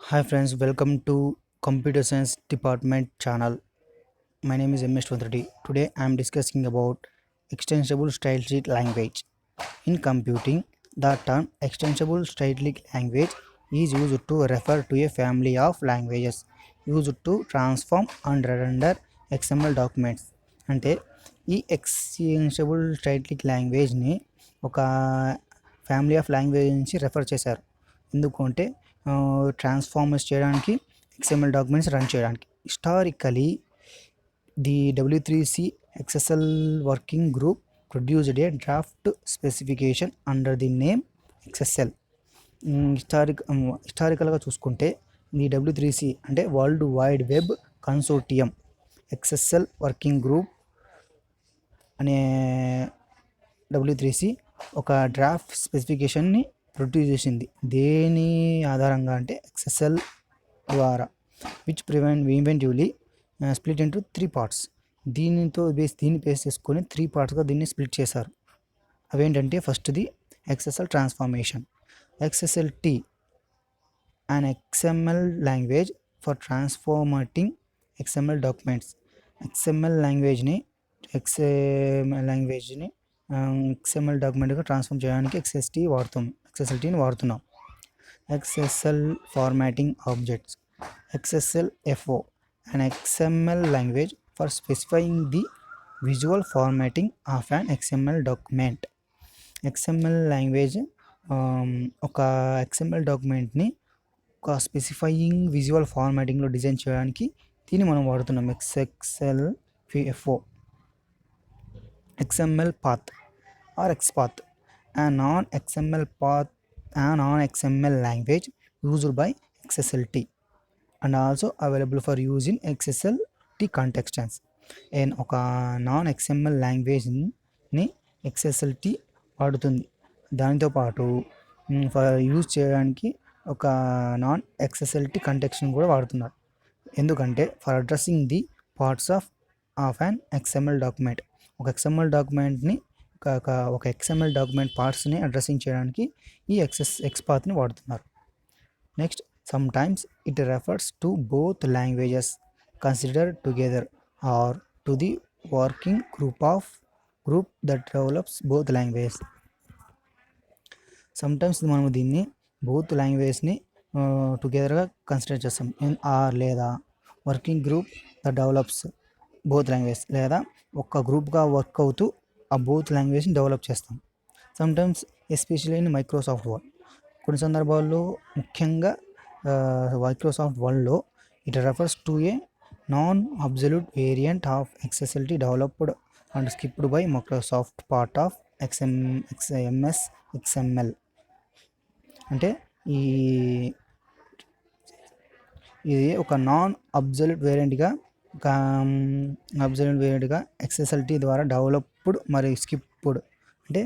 Hi friends, welcome to Computer Science Department channel. My name is MS Reddy. Today I am discussing about extensible stylistic language. In computing, the term extensible stylistic language is used to refer to a family of languages used to transform and render XML documents. అంటే ఈ extensible స్టైలిక్ లాంగ్వేజ్ని ఒక family of language నుంచి refer చేశారు. ఎందుకంటే transformers చేయడానికి XML documents run చేయడానికి. Historically the W3C XSL working group produced a draft specification under the name XSL. హిస్టారికల్గా చూసుకుంటే ఈ W3C అంటే world wide web consortium XSL working group అనే W3C ఒక డ్రాఫ్ట్ స్పెసిఫికేషన్ని ప్రొడ్యూస్ చేసింది. దేని ఆధారంగా అంటే XSL ద్వారా, which inventively split into 3 parts. దీన్ని బేస్ చేసుకొని 3 పార్ట్స్గా దీన్ని స్ప్లిట్ చేశారు. అవేంటంటే ఫస్ట్ది XSL transformation, XSLT and XML language for transforming XML documents. XML లాంగ్వేజ్ని XML డాక్యుమెంట్గా ట్రాన్స్ఫార్మ్ చేయడానికి XSLTని వాడుతున్నాం. XSL formatting objects, XSLFO an XML language for specifying the visual formatting of an XML document. XML language ఒక XML డాక్యుమెంట్ని ఒక specifying visual ఫార్మాటింగ్లో design చేయడానికి దీన్ని మనం వాడుతున్నాం. XSLFO. XML path or XPath, a non-XML language used by XSLT and also available for use in XSLT contexts. ఒక non XML లాంగ్వేజ్ని XSLT వాడుతుంది. దానితో పాటు యూజ్ చేయడానికి ఒక నాన్ XSLT కంటెక్స్ట్ని కూడా వాడుతున్నారు. ఎందుకంటే for addressing the parts of an XML document, ఒక XML డాక్యుమెంట్ని ఒక XML డాక్యుమెంట్ పార్ట్స్ని అడ్రస్సింగ్ చేయడానికి ఈ XPathని వాడుతున్నారు. Next, sometimes it refers to both languages considered together or to the working group that develops both languages. Sometimes మనము దీన్ని both లాంగ్వేజ్ని టుగెదర్గా కన్సిడర్ చేస్తాం. లేదా working group that develops both language, లేదా ఒక గ్రూప్గా వర్క్ అవుతూ ఆ బోత్ లాంగ్వేజ్ని డెవలప్ చేస్తాం. Sometimes especially in Microsoft Word, కొన్ని సందర్భాల్లో ముఖ్యంగా మైక్రోసాఫ్ట్ వర్డ్లో it refers to a non absolute variant of XSLT developed and skipped by Microsoft part of MS XML. అంటే ఇది ఒక నాన్ అబ్సల్యూట్ వేరియంట్గా XSLT ద్వారా డెవలప్డ్ మరియు స్కిప్డ్, అంటే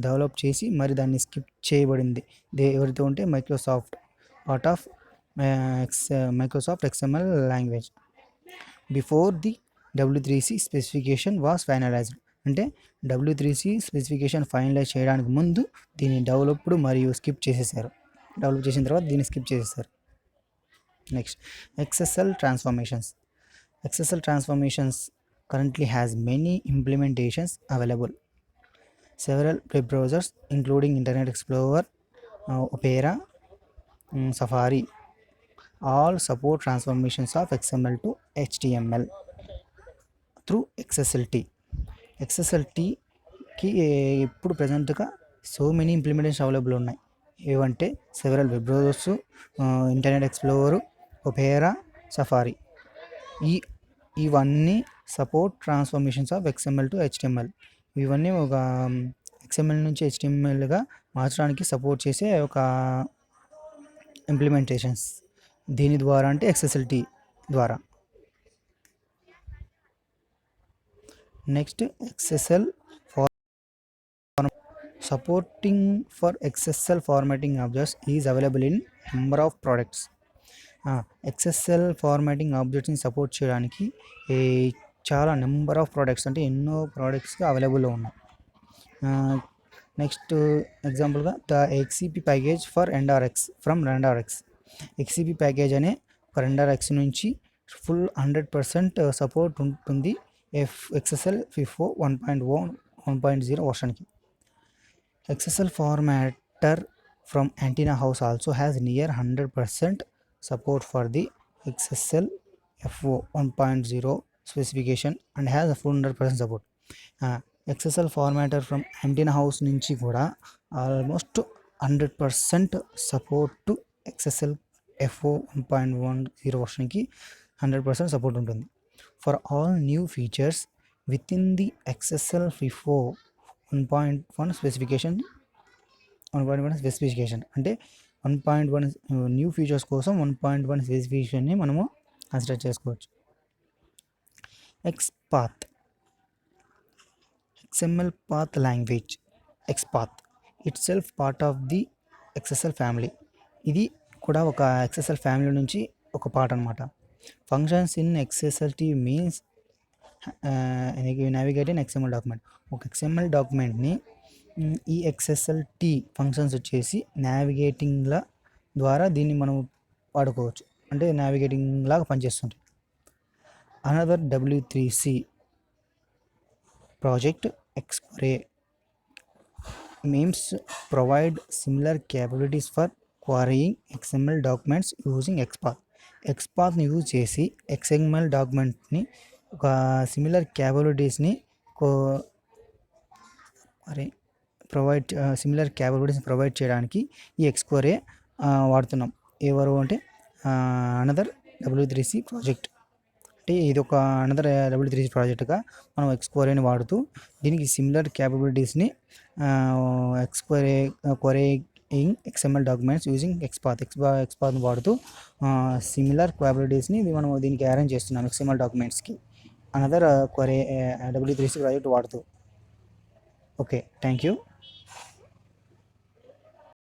డెవలప్ చేసి మరి దాన్ని స్కిప్ చేయబడింది ఎవరితో ఉంటే Microsoft part of Microsoft XML language before the W3C specification was finalised. అంటే W3C స్పెసిఫికేషన్ ఫైనలైజ్ చేయడానికి ముందు దీన్ని డెవలప్డ్ మరియు స్కిప్ చేసేసారు. డెవలప్ చేసిన తర్వాత దీన్ని స్కిప్ చేసేసారు. Next, XSL transformations currently has many implementations available. Several web browsers including Internet Explorer, Opera, Safari all support transformations of XML to HTML through XSLT. XSLTకి ఇప్పుడు ప్రజెంట్గా సో మెనీ ఇంప్లిమెంటేషన్స్ అవైలబుల్ ఉన్నాయి. ఏవంటే several web browsers, Internet Explorer, Opera, Safari, ఇవన్నీ support transformations of XML to HTML. ఇవన్నీ ఒక XML నుంచి HTMLగా మార్చడానికి సపోర్ట్ చేసే ఒక ఇంప్లిమెంటేషన్స్. దీని ద్వారా అంటే XSLT ద్వారా. Next, XSL supporting for XSL formatting objects is available in number of products. XSL formatting ఆబ్జెక్ట్స్ని సపోర్ట్ చేయడానికి చాలా నెంబర్ ఆఫ్ ప్రోడక్ట్స్, అంటే ఎన్నో ప్రోడక్ట్స్గా అవైలబుల్లో ఉన్నాయి. నెక్స్ట్ ఎగ్జాంపుల్గా ద XCP ప్యాకేజ్ ఫర్ ఎండార్ఎక్స్ ఫ్రమ్ రెండార్ఎక్స్. XCP ప్యాకేజ్ అనే ఒక రెండర్ ఎక్స్ నుంచి ఫుల్ 100% సపోర్ట్ ఉంటుంది XSL FIFO 1.0 వర్షన్కి. XSL formatter from Antenna House also has near 100% support for the XSL FO 1.0 specification and has a full 100% support. XSL formatter from Antenna House నుంచి కూడా almost 100% support to XSL FO 1.10 వర్షన్కి 100% support ఉంటుంది. For all new features with in the XSL FIFO 1.1 specification అంటే 1.1 new features కోసం 1.1 స్పెసిఫికేషన్ని మనము consider చేసుకోవచ్చు. XPath XML path language. XPath itself part of the XSL family. ఇది కూడా ఒక XSL ఫ్యామిలీ నుంచి ఒక పార్ట్ అనమాట. Functions in XSLT means navigate in XML document. ఒక XML డాక్యుమెంట్ని ఈ XSLT ఫంక్షన్స్ వచ్చేసి నావిగేటింగ్ల ద్వారా దీన్ని మనం వాడుకోవచ్చు, అంటే నావిగేటింగ్ లాగా పనిచేస్తుంటాయి. Another W3C project XQuery memes provide similar capabilities for querying XML documents using XPath. XPathని యూజ్ చేసి XML డాక్యుమెంట్ని ఒక సిమిలర్ క్యాపబిలిటీస్ని ప్రొవైడ్ చేయడానికి ఈ XQuery వాడుతున్నాం. ఎవరు అంటే అనదర్ W3C ప్రాజెక్ట్. అంటే ఇది ఒక అనదర్ W3C ప్రాజెక్ట్గా మనం XQueryని వాడుతూ దీనికి సిమిలర్ క్యాపబిలిటీస్ని క్వెరీయింగ్ XML డాక్యుమెంట్స్ యూజింగ్ XPathని వాడుతూ సిమిలర్ క్యాపబిలిటీస్ని మనం దీనికి అరేంజ్ చేస్తున్నాం XML డాక్యుమెంట్స్కి అనదర్ W3C ప్రాజెక్ట్ వాడుతూ. Okay, thank you.